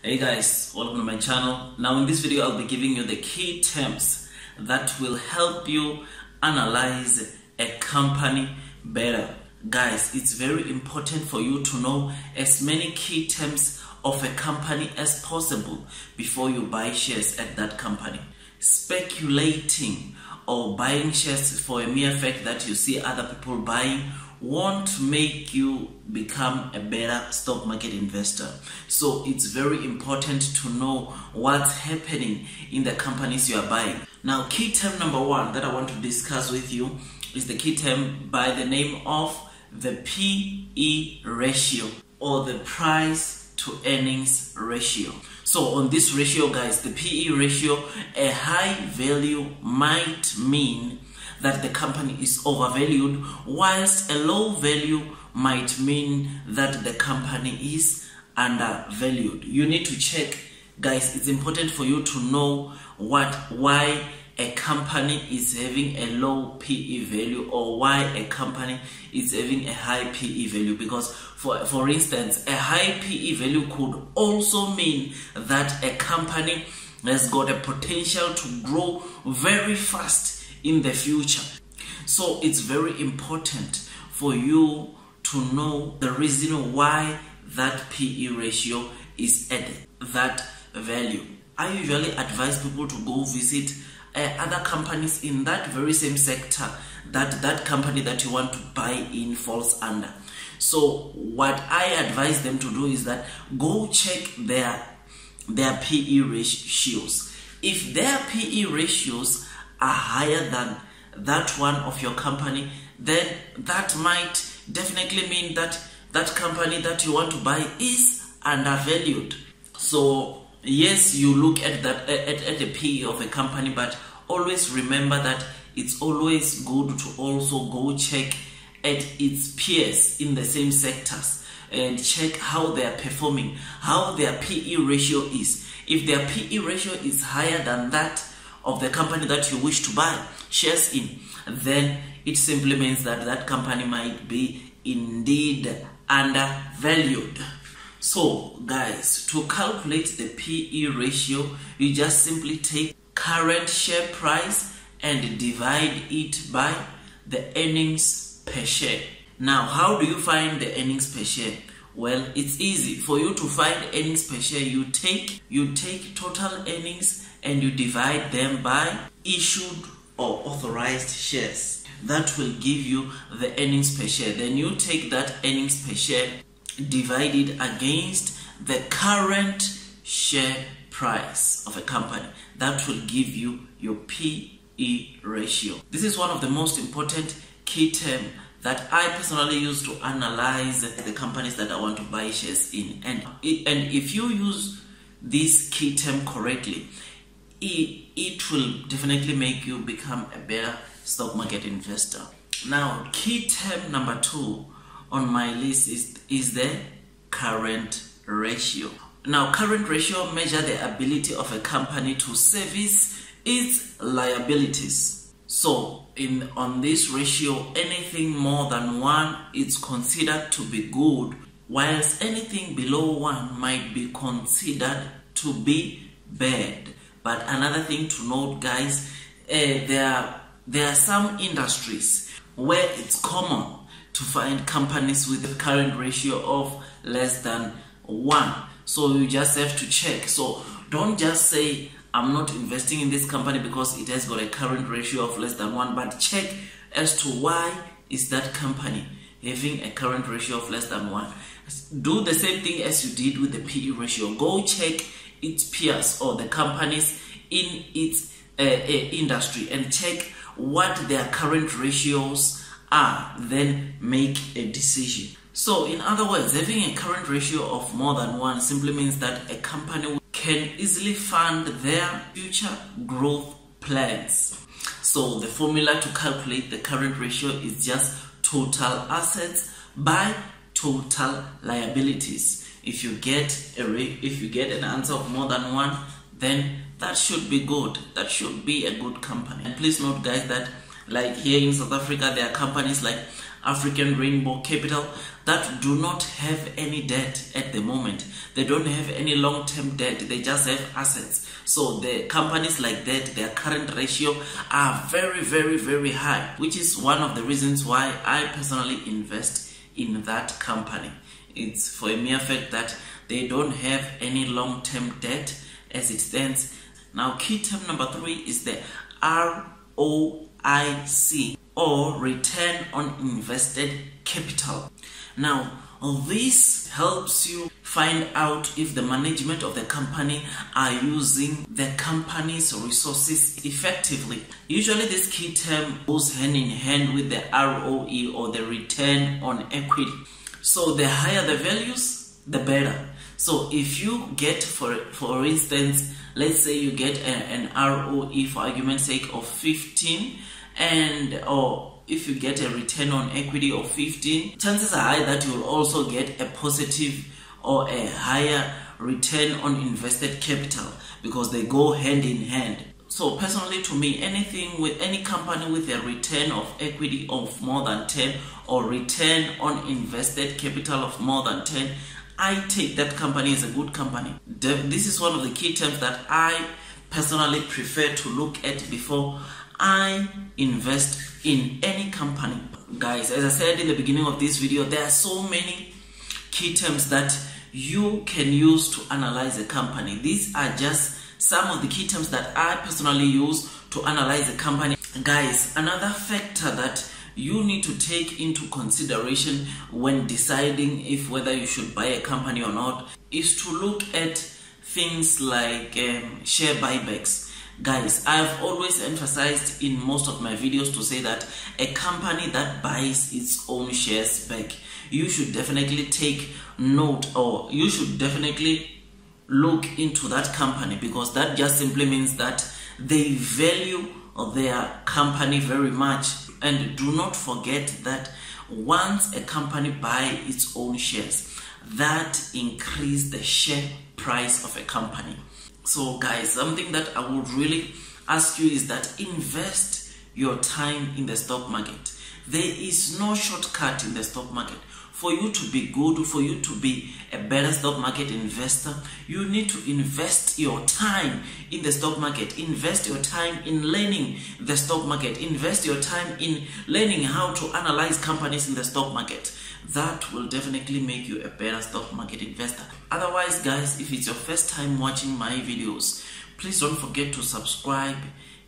Hey guys, welcome to my channel. Now in this video I'll be giving you the key terms that will help you analyze a company better. Guys, it's very important for you to know as many key terms of a company as possible before you buy shares at that company. Speculating or buying shares for a mere fact that you see other people buying won't make you become a better stock market investor. So it's very important to know what's happening in the companies you are buying. Now, key term number one that I want to discuss with you is the key term by the name of the PE ratio, or the price to earnings ratio. So on this ratio, guys, the PE ratio, a high value might mean that the company is overvalued, whilst a low value might mean that the company is undervalued. You need to check, guys. It's important for you to know why a company is having a low PE value or why a company is having a high PE value, because for instance, a high PE value could also mean that a company has got a potential to grow very fast in the future. So it's very important for you to know the reason why that PE ratio is at that value. I usually advise people to go visit other companies in that very same sector that company that you want to buy in falls under. So what I advise them to do is that go check their PE ratios. If their PE ratios are higher than that one of your company, then that might definitely mean that that company that you want to buy is undervalued. So yes, you look at that at the PE of a company, but always remember that it's always good to also go check at its peers in the same sectors and check how they are performing, how their PE ratio is. If their PE ratio is higher than that of the company that you wish to buy shares in, then it simply means that that company might be indeed undervalued. So guys, to calculate the PE ratio, you just simply take current share price and divide it by the earnings per share. Now, how do you find the earnings per share? Well, it's easy. For you to find earnings per share, you take total earnings and you divide them by issued or authorized shares. That will give you the earnings per share. Then you take that earnings per share, divide it against the current share price of a company. That will give you your PE ratio. This is one of the most important key terms that I personally use to analyze the companies that I want to buy shares in. And if you use this key term correctly, it will definitely make you become a better stock market investor. Now, key term number two on my list is the current ratio. Now, current ratio measures the ability of a company to service its liabilities. So on this ratio, anything more than 1 is considered to be good, whilst anything below 1 might be considered to be bad. But another thing to note, guys, there are some industries where it's common to find companies with a current ratio of less than 1. So you just have to check. So don't just say, I'm not investing in this company because it has got a current ratio of less than 1, but check as to why is that company having a current ratio of less than 1. Do the same thing as you did with the PE ratio. Go check its peers or the companies in its industry and check what their current ratios are, then make a decision. So in other words, having a current ratio of more than 1 simply means that a company can easily fund their future growth plans. So the formula to calculate the current ratio is just total assets by total liabilities. If you get an answer of more than 1, then that should be good. That should be a good company. And please note, guys, that like here in South Africa, there are companies like African Rainbow Capital, that do not have any debt at the moment. They don't have any long-term debt. They just have assets. So the companies like that, their current ratio are very, very, very high, which is one of the reasons why I personally invest in that company. It's for a mere fact that they don't have any long-term debt as it stands. Now, key term number 3 is the ROIC, or return on invested capital. Now, this helps you find out if the management of the company are using the company's resources effectively. Usually this key term goes hand in hand with the ROE, or the return on equity. So the higher the values, the better. So if you get, for instance, let's say you get an ROE, for argument's sake, of 15, or if you get a return on equity of 15, chances are high that you will also get a positive or a higher return on invested capital, because they go hand in hand. So personally, to me, anything with any company with a return of equity of more than 10 or return on invested capital of more than 10, I take that company as a good company. This is one of the key terms that I personally prefer to look at before I invest in any company. Guys, as I said in the beginning of this video, there are so many key terms that you can use to analyze a company. These are just some of the key terms that I personally use to analyze a company. Guys, another factor that you need to take into consideration when deciding if whether you should buy a company or not is to look at things like share buybacks. Guys, I've always emphasized in most of my videos to say that a company that buys its own shares back, you should definitely take note, or you should definitely look into that company, because that just simply means that they value their company very much. And do not forget that once a company buys its own shares, that increases the share price of a company. So guys, something that I would really ask you is that invest your time in the stock market. There is no shortcut in the stock market. For you to be good, for you to be a better stock market investor, you need to invest your time in the stock market. Invest your time in learning the stock market. Invest your time in learning how to analyze companies in the stock market. That will definitely make you a better stock market investor. Otherwise, guys, if it's your first time watching my videos, please don't forget to subscribe,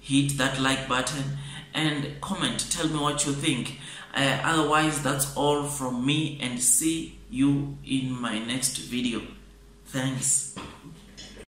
hit that like button, and comment. Tell me what you think. Otherwise, that's all from me, and see you in my next video. Thanks.